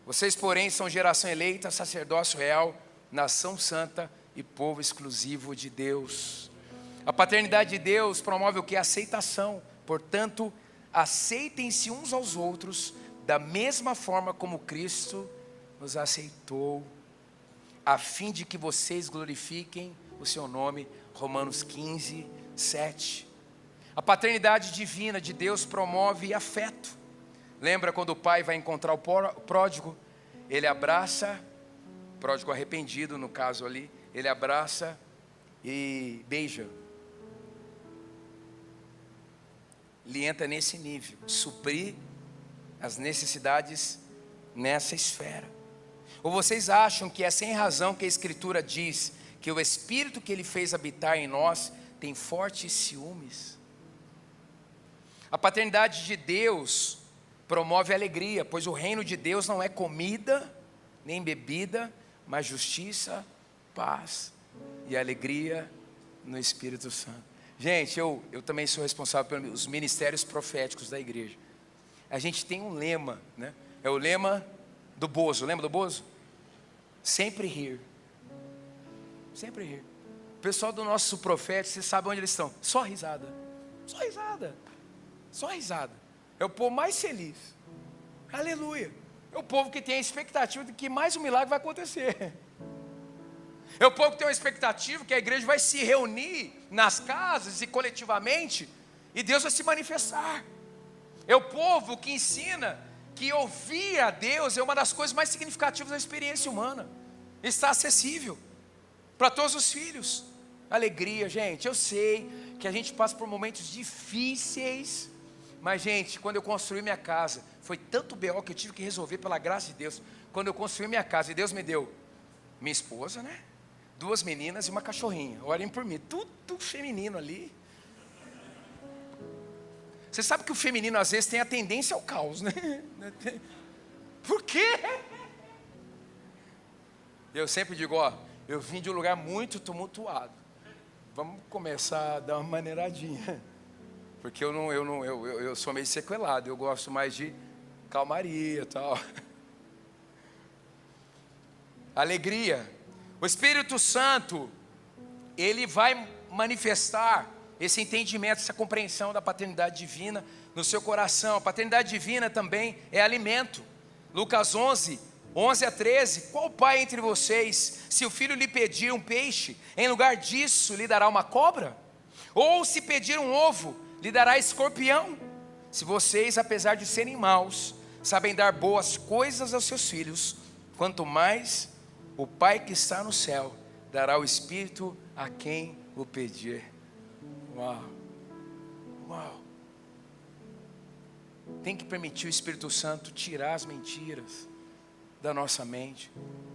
Vocês, porém, são geração eleita, sacerdócio real, nação santa e povo exclusivo de Deus. A paternidade de Deus promove o que? Aceitação. Portanto, aceitem-se uns aos outros da mesma forma como Cristo nos aceitou, a fim de que vocês glorifiquem o seu nome. Romanos 15, 7. A paternidade divina de Deus promove afeto. Lembra quando o pai vai encontrar o pródigo? Ele abraça, pródigo arrependido no caso ali, ele abraça e beija. Ele entra nesse nível, suprir as necessidades nessa esfera. Ou vocês acham que é sem razão que a Escritura diz que o Espírito que Ele fez habitar em nós tem fortes ciúmes? A paternidade de Deus promove alegria, pois o reino de Deus não é comida nem bebida, mas justiça, paz e alegria no Espírito Santo. Gente, eu também sou responsável pelos ministérios proféticos da igreja. A gente tem um lema, né? É o lema do Bozo. Lembra do Bozo? Sempre rir. Sempre rir. O pessoal do nosso profético, você sabe onde eles estão? Só risada. Só risada. Só risada. É o povo mais feliz. Aleluia. É o povo que tem a expectativa de que mais um milagre vai acontecer. É o povo que tem uma expectativa que a igreja vai se reunir nas casas e coletivamente, e Deus vai se manifestar. É o povo que ensina que ouvir a Deus é uma das coisas mais significativas da experiência humana. Está acessível para todos os filhos. Alegria, gente. Eu sei que a gente passa por momentos difíceis, mas, gente, quando eu construí minha casa, foi tanto BO que eu tive que resolver pela graça de Deus. Quando eu construí minha casa, e Deus me deu minha esposa, né? 2 meninas e uma cachorrinha. Orem por mim, tudo feminino ali. Você sabe que o feminino às vezes tem a tendência ao caos, né? Por quê? Eu sempre digo, eu vim de um lugar muito tumultuado. Vamos começar a dar uma maneiradinha. Porque eu sou meio sequelado, eu gosto mais de calmaria e tal. Alegria. O Espírito Santo, ele vai manifestar esse entendimento, essa compreensão da paternidade divina no seu coração. A paternidade divina também é alimento. Lucas 11 a 13. Qual pai entre vocês, se o filho lhe pedir um peixe, em lugar disso lhe dará uma cobra? Ou se pedir um ovo, lhe dará escorpião? Se vocês, apesar de serem maus, sabem dar boas coisas aos seus filhos, quanto mais o Pai que está no céu dará o Espírito a quem o pedir. Uau, uau. Tem que permitir o Espírito Santo tirar as mentiras da nossa mente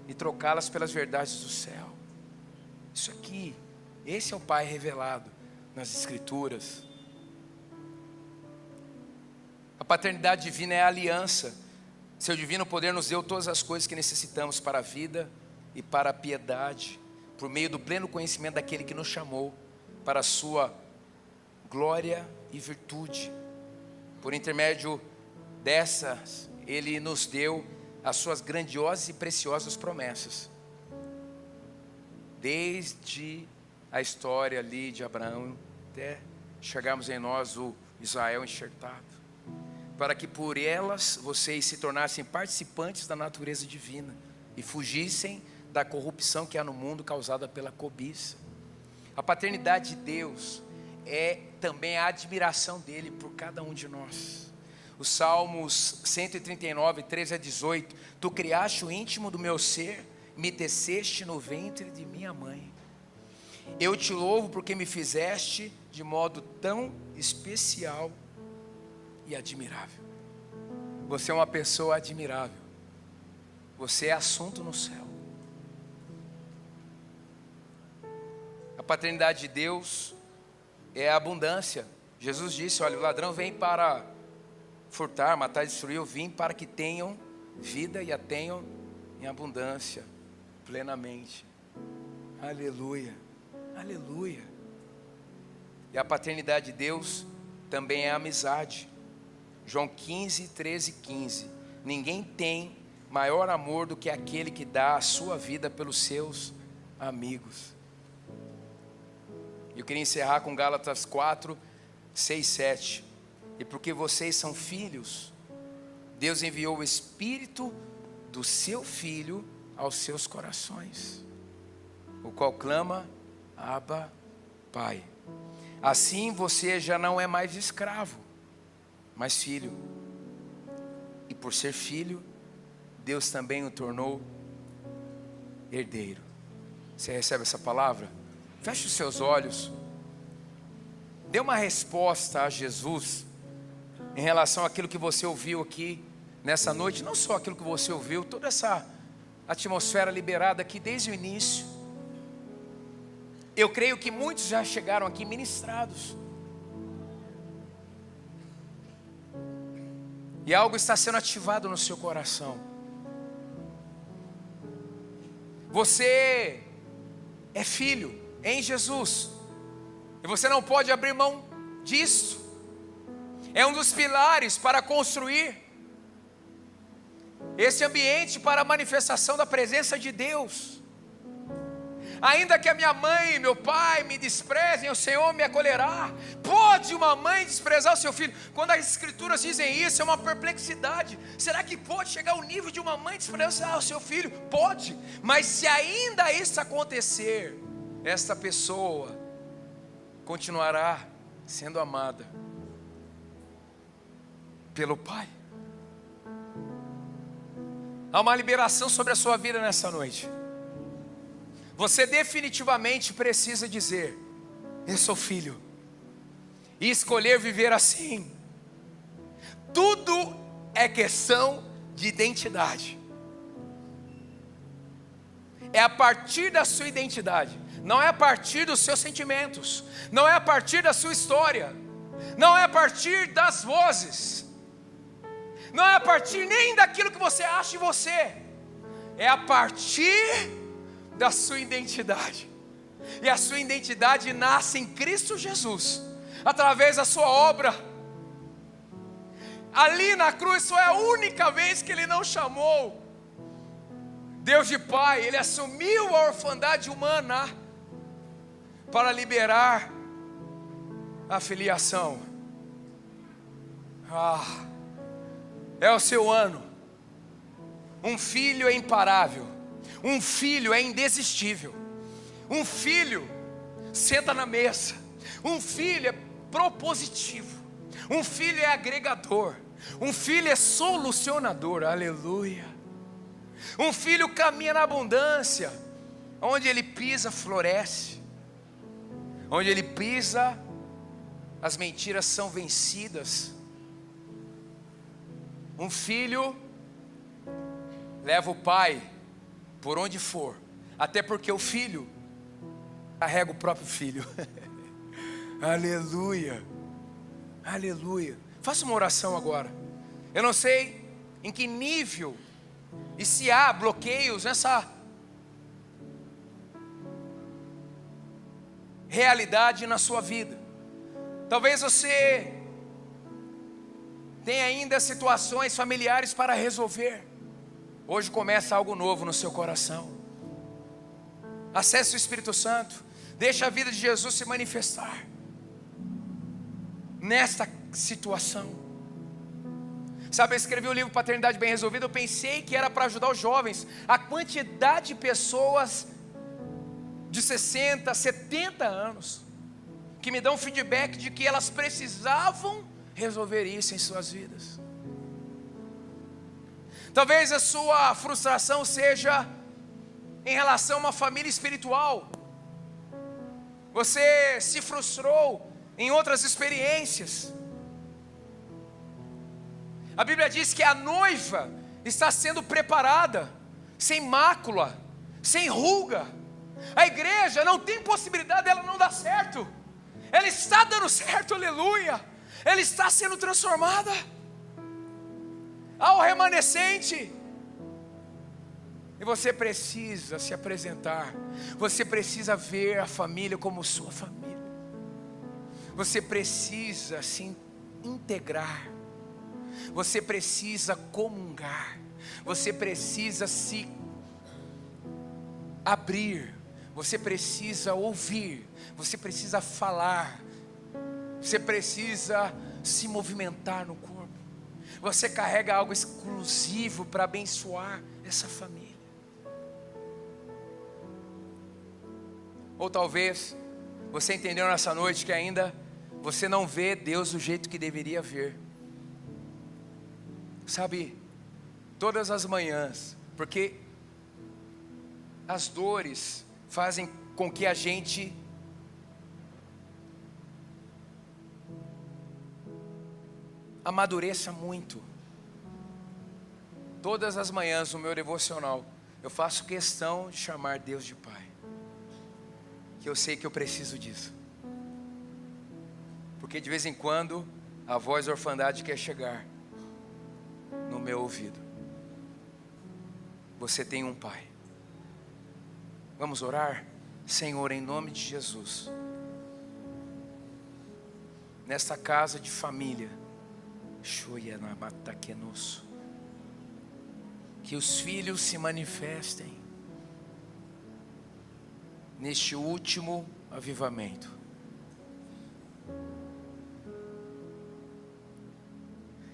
e trocá-las pelas verdades do céu. Isso aqui, esse é o Pai revelado nas Escrituras. A paternidade divina é a aliança. Seu divino poder nos deu todas as coisas que necessitamos para a vida e para a piedade, por meio do pleno conhecimento daquele que nos chamou para a sua glória e virtude, por intermédio dessas, Ele nos deu as suas grandiosas e preciosas promessas. Desde a história ali de Abraão, até chegarmos em nós o Israel enxertado, para que por elas vocês se tornassem participantes da natureza divina e fugissem da corrupção que há no mundo causada pela cobiça. A paternidade de Deus é também a admiração dele por cada um de nós. Os Salmos 139, 13 a 18: Tu criaste o íntimo do meu ser, me teceste no ventre de minha mãe. Eu te louvo porque me fizeste de modo tão especial e admirável. Você é uma pessoa admirável. Você é assunto no céu. A paternidade de Deus é a abundância. Jesus disse: olha, o ladrão vem para furtar, matar e destruir. Eu vim para que tenham vida e a tenham em abundância, plenamente. Aleluia, aleluia. E a paternidade de Deus também é a amizade. João 15, 13, 15. Ninguém tem maior amor do que aquele que dá a sua vida pelos seus amigos. Eu queria encerrar com Gálatas 4, 6, 7. E porque vocês são filhos, Deus enviou o Espírito do seu Filho aos seus corações, o qual clama: Abba, Pai. Assim você já não é mais escravo, mas filho. E por ser filho, Deus também o tornou herdeiro. Você recebe essa palavra? Feche os seus olhos. Dê uma resposta a Jesus em relação àquilo que você ouviu aqui nessa noite. Não só aquilo que você ouviu, toda essa atmosfera liberada aqui desde o início. Eu creio que muitos já chegaram aqui ministrados. E algo está sendo ativado no seu coração. Você é filho em Jesus. E você não pode abrir mão disso. É um dos pilares para construir esse ambiente para a manifestação da presença de Deus. Ainda que a minha mãe e meu pai me desprezem, o Senhor me acolherá. Pode uma mãe desprezar o seu filho? Quando as escrituras dizem isso, é uma perplexidade. Será que pode chegar ao nível de uma mãe desprezar o seu filho? Pode, mas se ainda isso acontecer, esta pessoa continuará sendo amada pelo Pai. Há uma liberação sobre a sua vida nessa noite. Você definitivamente precisa dizer: eu sou filho, e escolher viver assim. Tudo é questão de identidade. É a partir da sua identidade, não é a partir dos seus sentimentos, não é a partir da sua história, não é a partir das vozes, não é a partir nem daquilo que você acha de você, é a partir da sua identidade. E a sua identidade nasce em Cristo Jesus, através da sua obra. Ali na cruz foi a única vez que Ele não chamou Deus de Pai. Ele assumiu a orfandade humana para liberar a filiação. É o seu ano. Um filho é imparável. Um filho é indesistível. Um filho senta na mesa. Um filho é propositivo. Um filho é agregador. Um filho é solucionador. Aleluia. Um filho caminha na abundância. Onde ele pisa, floresce. Onde ele pisa, as mentiras são vencidas. Um filho leva o pai por onde for, até porque o filho carrega o próprio filho. Aleluia, aleluia. Faça uma oração agora. Eu não sei em que nível e se há bloqueios nessa realidade na sua vida. Talvez você tem ainda situações familiares para resolver, hoje começa algo novo no seu coração. Acesse o Espírito Santo, deixa a vida de Jesus se manifestar nesta situação. Sabe, eu escrevi o livro Paternidade Bem Resolvida, eu pensei que era para ajudar os jovens. A quantidade de pessoas de 60, 70 anos que me dão feedback de que elas precisavam resolver isso em suas vidas. Talvez a sua frustração seja em relação a uma família espiritual. Você se frustrou em outras experiências. A Bíblia diz que a noiva está sendo preparada, sem mácula, sem ruga. A igreja não tem possibilidade dela não dar certo. Ela está dando certo, aleluia. Ela está sendo transformada. Ao remanescente. E você precisa se apresentar. Você precisa ver a família como sua família. Você precisa se integrar. Você precisa comungar. Você precisa se abrir. Você precisa ouvir. Você precisa falar. Você precisa se movimentar no corpo. Você carrega algo exclusivo para abençoar essa família. Ou talvez você entendeu nessa noite que ainda você não vê Deus do jeito que deveria ver. Sabe, todas as manhãs, porque as dores fazem com que a gente amadureça muito. Todas as manhãs no meu devocional, eu faço questão de chamar Deus de Pai, que eu sei que eu preciso disso, porque de vez em quando a voz da orfandade quer chegar no meu ouvido. Você tem um Pai. Vamos orar? Senhor, em nome de Jesus, nesta casa de família, que os filhos se manifestem neste último avivamento.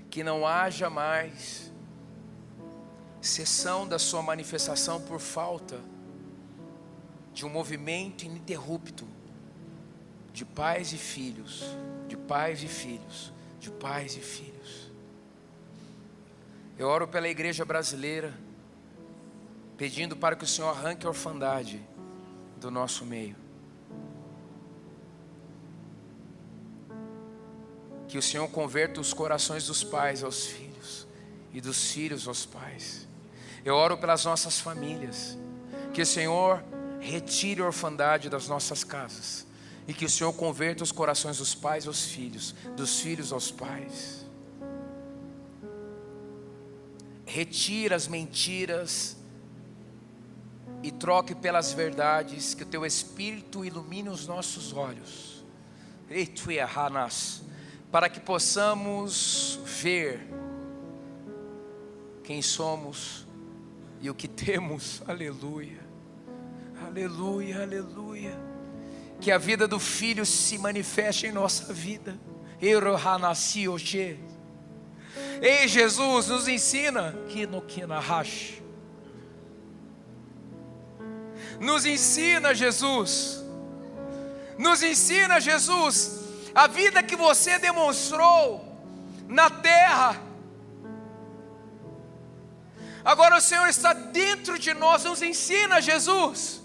Que não haja mais cessão da sua manifestação por falta de um movimento ininterrupto de pais e filhos, de pais e filhos, de pais e filhos. Eu oro pela igreja brasileira, pedindo para que o Senhor arranque a orfandade do nosso meio. Que o Senhor converta os corações dos pais aos filhos e dos filhos aos pais. Eu oro pelas nossas famílias, que o Senhor retire a orfandade das nossas casas e que o Senhor converta os corações dos pais aos filhos, dos filhos aos pais. Retira as mentiras e troque pelas verdades, que o Teu Espírito ilumine os nossos olhos, para que possamos ver quem somos e o que temos. Aleluia, aleluia, aleluia. Que a vida do Filho se manifeste em nossa vida. Ei, Jesus, nos ensina. Nos ensina, Jesus. Nos ensina, Jesus, a vida que você demonstrou na terra. Agora o Senhor está dentro de nós. Nos ensina, Jesus.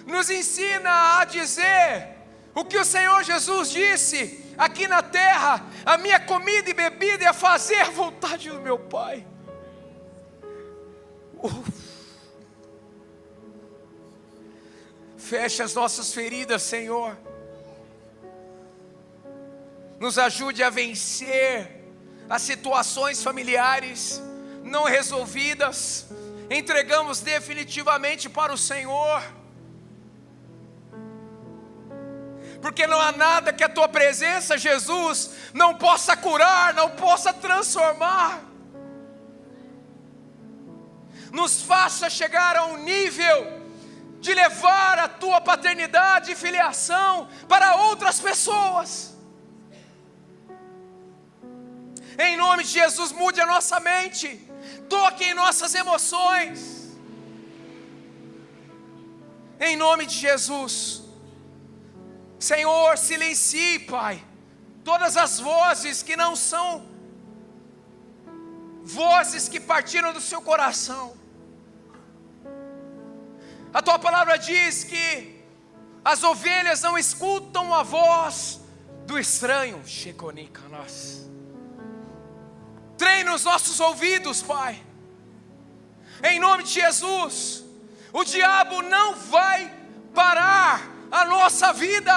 Nos ensina a dizer o que o Senhor Jesus disse aqui na terra: a minha comida e bebida é fazer a vontade do meu Pai. Feche as nossas feridas, Senhor. Nos ajude a vencer as situações familiares não resolvidas. Entregamos definitivamente para o Senhor. porque não há nada que a tua presença, Jesus, não possa curar, não possa transformar. Nos faça chegar a um nível de levar a tua paternidade e filiação para outras pessoas. Em nome de Jesus, mude a nossa mente, toque em nossas emoções. Em nome de Jesus, Senhor, silencie, Pai, todas as vozes que não são vozes que partiram do seu coração. A tua palavra diz que as ovelhas não escutam a voz do estranho. Treina os nossos ouvidos, Pai. Em nome de Jesus, o diabo não vai parar a nossa vida.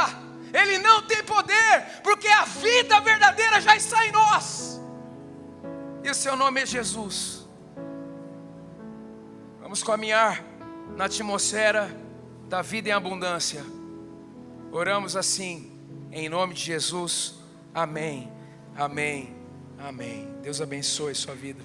Ele não tem poder, porque a vida verdadeira já está em nós. E o seu nome é Jesus. Vamos caminhar na atmosfera da vida em abundância. Oramos assim, em nome de Jesus. Amém, amém, amém. Deus abençoe sua vida.